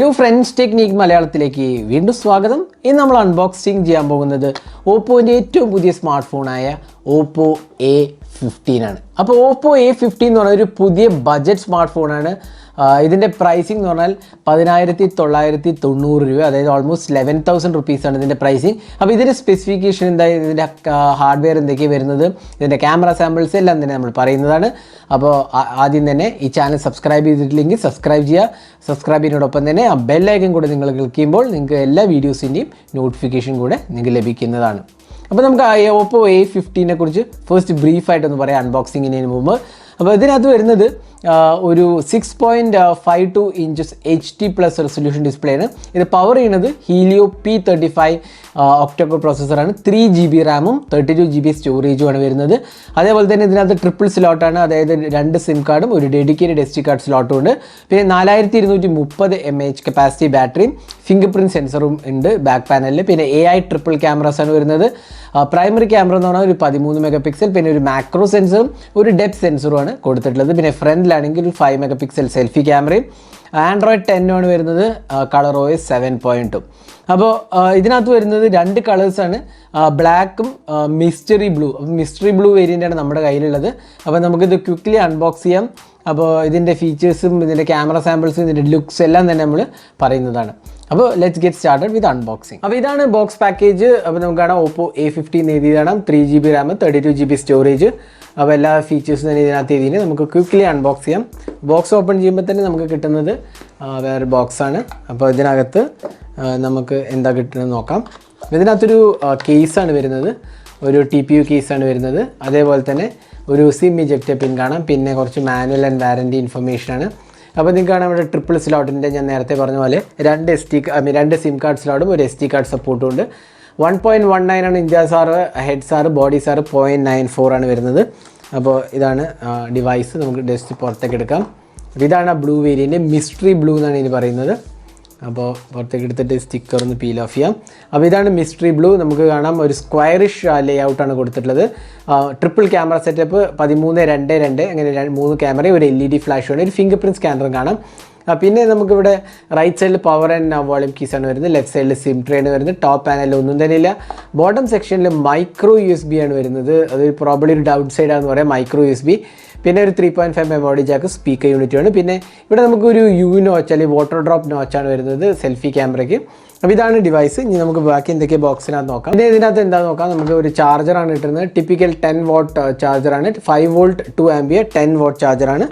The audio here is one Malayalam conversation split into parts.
Hello friends, Technique മലയാളത്തിലേക്ക് വീണ്ടും സ്വാഗതം. ഇന്ന് നമ്മൾ അൺബോക്സിംഗ് ചെയ്യാൻ പോകുന്നത് ഓപ്പോന്റെ ഏറ്റവും പുതിയ സ്മാർട്ട് ഫോണായ Oppo A15 ആണ്. അപ്പോൾ Oppo A15 എന്ന് പറഞ്ഞ ഒരു പുതിയ ബഡ്ജറ്റ് സ്മാർട്ട് ഫോണാണ്. ഇതിന്റെ പ്രൈസിംഗ് എന്ന് പറഞ്ഞാൽ 10990 രൂപ, അതായത് ഓൾമോസ്റ്റ് 11,000 റുപ്പീസാണ് ഇതിന്റെ പ്രൈസിംഗ്. അപ്പോൾ ഇതിന്റെ സ്പെസിഫിക്കേഷൻ എന്താ, ഇതിന്റെ ഹാർഡ്വെയർ എന്തൊക്കെയാണ് വരുന്നത്, ഇതിന്റെ ക്യാമറ സാമ്പിൾസ് എല്ലാം തന്നെ നമ്മൾ പറയുന്നതാണ്. അപ്പോൾ ആദ്യം തന്നെ ഈ ചാനൽ സബ്സ്ക്രൈബ് ചെയ്തിട്ടില്ലെങ്കിൽ സബ്സ്ക്രൈബ് ചെയ്യുക. സബ്സ്ക്രൈബ് ചെയ്യുന്നതോടൊപ്പം തന്നെ ആ ബെല്ലൈക്കൺ കൂടെ നിങ്ങൾ ക്ലിക്ക് ചെയ്യുമ്പോൾ നിങ്ങൾക്ക് എല്ലാ വീഡിയോസിൻ്റെയും നോട്ടിഫിക്കേഷൻ കൂടെ നിങ്ങൾക്ക് ലഭിക്കുന്നതാണ്. അപ്പോൾ നമുക്ക് Oppo A15 കുറിച്ച് ഫസ്റ്റ് ബ്രീഫായിട്ടൊന്ന് പറയാം അൺബോക്സിങ്ങിന് മുമ്പ്. അപ്പോൾ ഇതിനകത്ത് വരുന്നത് ഒരു 6.52 ഇഞ്ചസ് HD+ റെസൊല്യൂഷൻ ഡിസ്പ്ലേ ആണ്. ഇത് പവർ ചെയ്യുന്നത് Helio P35 ഒക്ടോകോർ പ്രോസസ്സറാണ്. 3GB റാമും 32GB സ്റ്റോറേജുമാണ് വരുന്നത്. അതേപോലെ തന്നെ ഇതിനകത്ത് ട്രിപ്പിൾ സ്ലോട്ടാണ്, അതായത് 2 സിം കാർഡും ഒരു ഡെഡിക്കേറ്റഡ് SD കാർഡ് സ്ലോട്ടും ഉണ്ട്. പിന്നെ 4230 mAh കപ്പാസിറ്റി ബാറ്ററിയും ഫിംഗർ പ്രിൻറ്റ് സെൻസറും ഉണ്ട് ബാക്ക് പാനലിൽ. പിന്നെ AI ട്രിപ്പിൾ ക്യാമറാസാണ് വരുന്നത്. പ്രൈമറി ക്യാമറ എന്ന് പറഞ്ഞാൽ ഒരു 13 MP, പിന്നെ ഒരു മാക്രോ സെൻസറും ഒരു ഡെപ്ത് സെൻസറുമാണ് കൊടുത്തിട്ടുള്ളത്. പിന്നെ ഫ്രണ്ടിലാണെങ്കിൽ ഒരു 5 MP സെൽഫി ക്യാമറയും. Android 10 ആണ് വരുന്നത്. ColorOS 7.2. അപ്പോൾ ഇതിനകത്ത് വരുന്നത് 2 കളേഴ്സാണ്, ബ്ലാക്കും മിസ്റ്ററി ബ്ലൂ. അപ്പോൾ മിസ്റ്ററി ബ്ലൂ വേരിയൻ്റാണ് നമ്മുടെ കയ്യിലുള്ളത്. അപ്പോൾ നമുക്കിത് ക്വിക്ക്ലി അൺബോക്സ് ചെയ്യാം. അപ്പോൾ ഇതിൻ്റെ ഫീച്ചേഴ്സും ഇതിൻ്റെ ക്യാമറ സാമ്പിൾസും ഇതിൻ്റെ ലുക്സ് എല്ലാം തന്നെ നമ്മൾ പറയുന്നതാണ്. അപ്പോൾ let's get started with unboxing. അപ്പോൾ ഇതാണ് ബോക്സ് പാക്കേജ്. അപ്പോൾ നമുക്ക് കാണാം Oppo A15 എഴുതിയതാണ്, 3GB റാം 32GB സ്റ്റോറേജ്. അപ്പോൾ എല്ലാ ഫീച്ചേഴ്സും തന്നെ ഇതിനകത്ത് എഴുതിയിട്ട് നമുക്ക് ക്വിക്ക്ലി അൺബോക്സ് ചെയ്യാം. ബോക്സ് ഓപ്പൺ ചെയ്യുമ്പോൾ തന്നെ നമുക്ക് കിട്ടുന്നത് വേറൊരു ബോക്സാണ്. അപ്പോൾ ഇതിനകത്ത് നമുക്ക് എന്താ കിട്ടുന്നത് നോക്കാം. ഇതിനകത്തൊരു കേസാണ് വരുന്നത്, ഒരു TPU കേസാണ് വരുന്നത്. അതേപോലെ തന്നെ ഒരു സിം ഇജക്റ്റ് പിൻ കാണാം, പിന്നെ കുറച്ച് മാനുവൽ ആൻഡ് വാറൻറ്റി ഇൻഫർമേഷനാണ്. അപ്പോൾ നിങ്ങൾക്ക് കാണാം ഇവിടെ ട്രിപ്പിൾ സ്ലോട്ടിൻ്റെ, ഞാൻ നേരത്തെ പറഞ്ഞ പോലെ 2 സിം കാർഡ് സ്ലോട്ടും ഒരു SD കാർഡ് സപ്പോർട്ടും ഉണ്ട്. 1.19 ആണ് ഇഞ്ചസ് ആറ്, ഹെഡ്സ് ആറ്, ബോഡീസ് ആറ് 0.94 ആണ് വരുന്നത്. അപ്പോൾ ഇതാണ് ഡിവൈസ്. നമുക്ക് ജസ്റ്റ് പുറത്തേക്ക് എടുക്കാം. ഇതാണ് ആ ബ്ലൂ വേരിയൻ്റ്, മിസ്റ്ററി ബ്ലൂ എന്നാണ് ഇനി പറയുന്നത്. അപ്പോൾ പുറത്തേക്ക് എടുത്തിട്ട് സ്റ്റിക്കർ ഒന്ന് പീൽ ഓഫ് ചെയ്യാം. അപ്പോൾ ഇതാണ് മിസ്റ്ററി ബ്ലൂ. നമുക്ക് കാണാം ഒരു സ്ക്വയറിഷ് ലേ ഔട്ടാണ് കൊടുത്തിട്ടുള്ളത്. ട്രിപ്പിൾ ക്യാമറ സെറ്റപ്പ് 13:2:2 അങ്ങനെ 3 ക്യാമറയും ഒരു LED ഫ്ലാഷുമാണ്, ഒരു ഫിംഗർ പ്രിൻറ്റ് സ്കാനറും കാണാം. പിന്നെ നമുക്കിവിടെ റൈറ്റ് സൈഡിൽ പവർ ആൻഡ് വോളിയം കീസാണ് വരുന്നത്, ലെഫ്റ്റ് സൈഡിൽ സിം ട്രേയാണ് വരുന്നത്. ടോപ്പ് പാനലിൽ ഒന്നും തന്നെ ഇല്ല. ബോട്ടം സെക്ഷനിൽ മൈക്രോ USB ആണ് വരുന്നത്. അത് പ്രോബ്ലി ഒരു ഡൗൺ സൈഡാണെന്ന് പറയാം, മൈക്രോ USB. പിന്നെ ഒരു 3.5 മെമ്മറി ജാക്ക്, സ്പീക്കർ യൂണിറ്റുമാണ്. പിന്നെ ഇവിടെ നമുക്കൊരു നോച്ച് അല്ലെങ്കിൽ വാട്ടർ ഡ്രോപ്പ് നോച്ചാണ് വരുന്നത് സെൽഫി ക്യാമറയ്ക്ക്. അപ്പോൾ ഇതാണ് ഡിവൈസ്. ഇനി നമുക്ക് ബാക്കി എന്തൊക്കെ ബോക്സിനകത്ത് നോക്കാം. പിന്നെ ഇതിനകത്ത് എന്താ നോക്കാം. നമുക്ക് ഒരു ചാർജറാണ് കിട്ടുന്നത്, ടിപ്പിക്കൽ 10 വാട്ട് ചാർജറാണ്, 5 വോൾട്ട് 2 ആംപിയർ 10 വാട്ട് ചാർജറാണ്.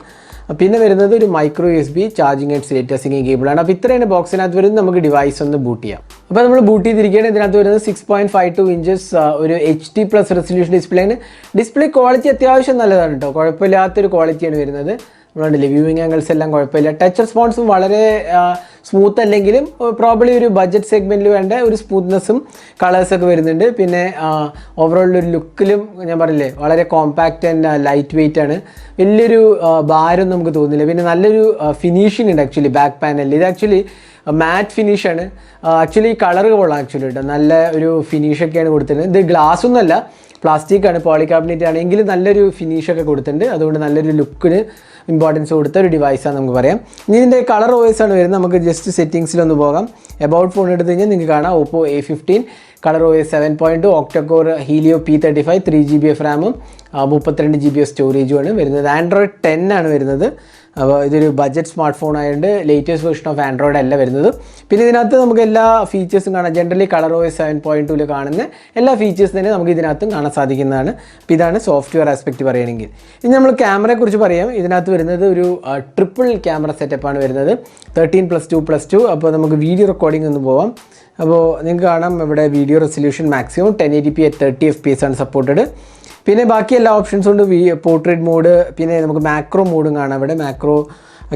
പിന്നെ വരുന്നത് ഒരു micro USB charging and status syncing കേബിളാണ്. അപ്പോൾ ഇത്രയാണ് ബോക്സിനകത്ത് വരുന്നത്. നമുക്ക് ഡിവൈസ് ഒന്ന് ബൂട്ട് ചെയ്യാം. അപ്പോൾ നമ്മൾ ബൂട്ട് ചെയ്തിരിക്കുകയാണ്. ഇതിനകത്ത് വരുന്നത് 6.52 ഇഞ്ചസ് ഒരു HD+ റെസൊല്യൂഷൻ ഡിസ്പ്ലേയാണ്. ഡിസ്പ്ലേ ക്വാളിറ്റി അത്യാവശ്യം നല്ലതാണ് കേട്ടോ, കുഴപ്പമില്ലാത്തൊരു ക്വാളിറ്റിയാണ് വരുന്നത്. നമ്മളുണ്ടല്ലേ വ്യൂവിങ് ആംഗിൾസ് എല്ലാം കുഴപ്പമില്ല. ടച്ച് റെസ്പോൺസും വളരെ സ്മൂത്ത് അല്ലെങ്കിലും പ്രോബ്ലി ഒരു ബഡ്ജറ്റ് സെഗ്മെൻറ്റിൽ വേണ്ട ഒരു സ്മൂത്ത്നെസ്സും കളേഴ്സൊക്കെ വരുന്നുണ്ട്. പിന്നെ ഓവറോൾ ഒരു ലുക്കിലും ഞാൻ പറഞ്ഞില്ലേ വളരെ കോമ്പാക്റ്റ് ആൻഡ് ലൈറ്റ് വെയിറ്റ് ആണ്, വലിയൊരു ഭാരം നമുക്ക് തോന്നില്ല. പിന്നെ നല്ലൊരു ഫിനിഷിംഗ് ഉണ്ട് ആക്ച്വലി ബാക്ക് പാനലിൽ. ഇത് ആക്ച്വലി മാറ്റ് ഫിനിഷാണ്. ആക്ച്വലി കളർ കൊള്ളാം ആക്ച്വലി കേട്ടോ, നല്ല ഒരു ഫിനിഷൊക്കെയാണ് കൊടുത്തിരുന്നത്. ഇത് ഗ്ലാസ് ഒന്നുമല്ല, പ്ലാസ്റ്റിക് ആണ്, പോളികാർബണേറ്റ് ആണ്, എങ്കിലും നല്ലൊരു ഫിനിഷൊക്കെ കൊടുത്തിട്ടുണ്ട്. അതുകൊണ്ട് നല്ലൊരു ലുക്കിന് ഇമ്പോർട്ടൻസ് കൊടുത്ത ഒരു ഡിവൈസാണ് നമുക്ക് പറയാം. ഇനി ഇതിൻ്റെ ColorOS ആണ് വരുന്നത്. നമുക്ക് ജസ്റ്റ് സെറ്റിങ്സിലൊന്ന് പോകാം. എബൌട്ട് ഫോൺ എടുത്ത് കഴിഞ്ഞാൽ നിങ്ങൾക്ക് കാണാം Oppo A15 ColorOS 7.2 octa-core Helio P35 3GB റാമും 32GB സ്റ്റോറേജുമാണ് വരുന്നത്. Android 10 ആണ് വരുന്നത്. അപ്പോൾ ഇതൊരു ബഡ്ജറ്റ് സ്മാർട്ട് ഫോൺ ആയതുകൊണ്ട് ലേറ്റസ്റ്റ് വേർഷൻ ഓഫ് ആൻഡ്രോയിഡ് അല്ല വരുന്നത്. പിന്നെ ഇതിനകത്ത് നമുക്ക് എല്ലാ ഫീച്ചേഴ്സും കാണാം. ജനറലി ColorOS 7.2 കാണുന്ന എല്ലാ ഫീച്ചേഴ്സും തന്നെ നമുക്ക് ഇതിനകത്തും കാണാൻ സാധിക്കുന്നതാണ്. അപ്പോൾ ഇതാണ് സോഫ്റ്റ്വെയർ ആസ്പെക്റ്റ് പറയുകയാണെങ്കിൽ. ഇനി നമ്മൾ ക്യാമറയെക്കുറിച്ച് പറയാം. ഇതിനകത്ത് വരുന്നത് ഒരു ട്രിപ്പിൾ ക്യാമറ സെറ്റപ്പാണ് വരുന്നത്, 13+2+2. അപ്പോൾ നമുക്ക് വീഡിയോ റെക്കോർഡിംഗ് ഒന്ന് പോവാം. അപ്പോൾ നിങ്ങൾക്ക് കാണാം ഇവിടെ video resolution maximum 1080p at 30 FPS ആണ് സപ്പോർട്ടഡ്. പിന്നെ ബാക്കി എല്ലാ ഓപ്ഷൻസും ഉണ്ട്, പോർട്രേറ്റ് മോഡ്, പിന്നെ നമുക്ക് മാക്രോ മോഡും കാണാം. ഇവിടെ മാക്രോ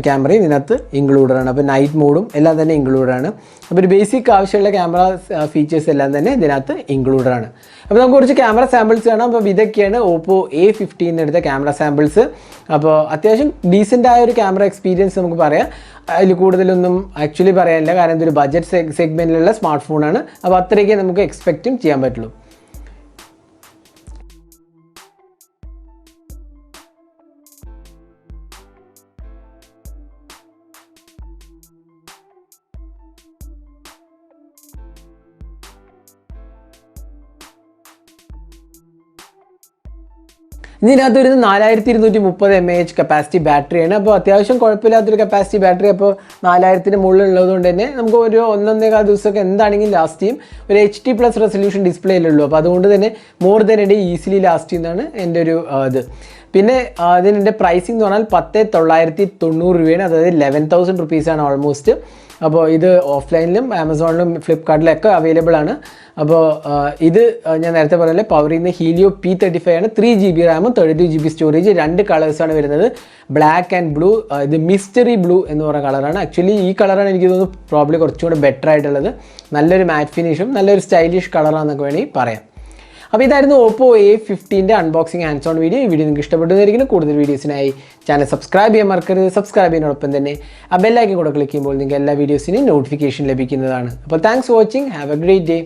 ക്യാമറയും ഇതിനകത്ത് ഇൻക്ലൂഡാണ്. അപ്പോൾ നൈറ്റ് മോഡും എല്ലാം തന്നെ ഇൻക്ലൂഡാണ്. അപ്പോൾ ഒരു ബേസിക് ആവശ്യമുള്ള ക്യാമറ ഫീച്ചേഴ്സ് എല്ലാം തന്നെ ഇതിനകത്ത് ഇൻക്ലൂഡാണ്. അപ്പോൾ നമുക്ക് കുറച്ച് ക്യാമറ സാമ്പിൾസ് കാണാം. അപ്പോൾ ഇതൊക്കെയാണ് Oppo A15 എടുത്ത ക്യാമറ സാമ്പിൾസ്. അപ്പോൾ അത്യാവശ്യം ഡീസൻ്റ് ആയ ഒരു ക്യാമറ എക്സ്പീരിയൻസ് നമുക്ക് പറയാം. അതിൽ കൂടുതലൊന്നും ആക്ച്വലി പറയാനില്ല, കാരണം ഇതൊരു ബഡ്ജറ്റ് സെഗ്മെൻറ്റിലുള്ള സ്മാർട്ട് ഫോണാണ്. അപ്പോൾ അത്രയൊക്കെ നമുക്ക് എക്സ്പെക്റ്റും ചെയ്യാൻ പറ്റുള്ളൂ. ഇതിനകത്ത് വരുന്നത് 4230 mAh കപ്പാസിറ്റി ബാറ്ററിയാണ്. അപ്പോൾ അത്യാവശ്യം കുഴപ്പമില്ലാത്തൊരു കപ്പാസിറ്റി ബാറ്ററി. അപ്പോൾ 4000-ന് മുകളിലുള്ളത് കൊണ്ട് തന്നെ നമുക്ക് ഒരു 1-1.25 ദിവസമൊക്കെ എന്താണെങ്കിലും ലാസ്റ്റ് ചെയ്യും. ഒരു HD+ റെസൊല്യൂഷൻ ഡിസ്പ്ലേയിലുള്ളൂ. അപ്പോൾ അതുകൊണ്ട് തന്നെ more than A day easily last ചെയ്യുന്നതാണ് എൻ്റെ ഒരു ഇത്. പിന്നെ ഇതിൻ്റെ പ്രൈസിംഗ് എന്ന് പറഞ്ഞാൽ 10,990 രൂപയാണ്. അതായത് 11,000 rupees-ആണ് ഓൾമോസ്റ്റ്. അപ്പോൾ ഇത് ഓഫ്ലൈനിലും ആമസോണിലും ഫ്ലിപ്കാർട്ടിലൊക്കെ അവൈലബിൾ ആണ്. അപ്പോൾ ഇത് ഞാൻ നേരത്തെ പറഞ്ഞ പവർ ചെയ്യുന്ന ഹീലിയോ P35 ആണ്. 3GB റാമും 32GB സ്റ്റോറേജ്. 2 കളേഴ്സാണ് വരുന്നത്, ബ്ലാക്ക് ആൻഡ് ബ്ലൂ. ഇത് മിസ്റ്ററി ബ്ലൂ എന്ന് പറയുന്ന കളറാണ്. ആക്ച്വലി ഈ കളറാണ് എനിക്ക് തോന്നുന്നു പ്രോബ്ലി കുറച്ചുകൂടെ ബെറ്റർ ആയിട്ടുള്ളത്. നല്ലൊരു മാറ്റ് ഫിനിഷും നല്ലൊരു സ്റ്റൈലിഷ് കളറാണെന്നൊക്കെ വേണമെങ്കിൽ പറയാം. അപ്പോൾ ഇതായിരുന്നു Oppo A15 unboxing hands on video. ഈ വീഡിയോ നിങ്ങൾക്ക് ഇഷ്ടപ്പെട്ടുന്നതായിരിക്കും. കൂടുതൽ വീഡിയോസിനായി ചാനൽ സബ്സ്ക്രൈബ് ചെയ്യാൻ മറക്കരുത്. സബ്സ്ക്രൈബ് ചെയ്യുന്നതോടൊപ്പം തന്നെ ആ ബെല്ലൈക്കൻ കൂടെ ക്ലിക്ക് ചെയ്യുമ്പോൾ നിങ്ങൾക്ക് എല്ലാ വീഡിയോസിനും നോട്ടിഫിക്കേഷൻ ലഭിക്കുന്നതാണ്. അപ്പോൾ thanks for watching. Have A great day.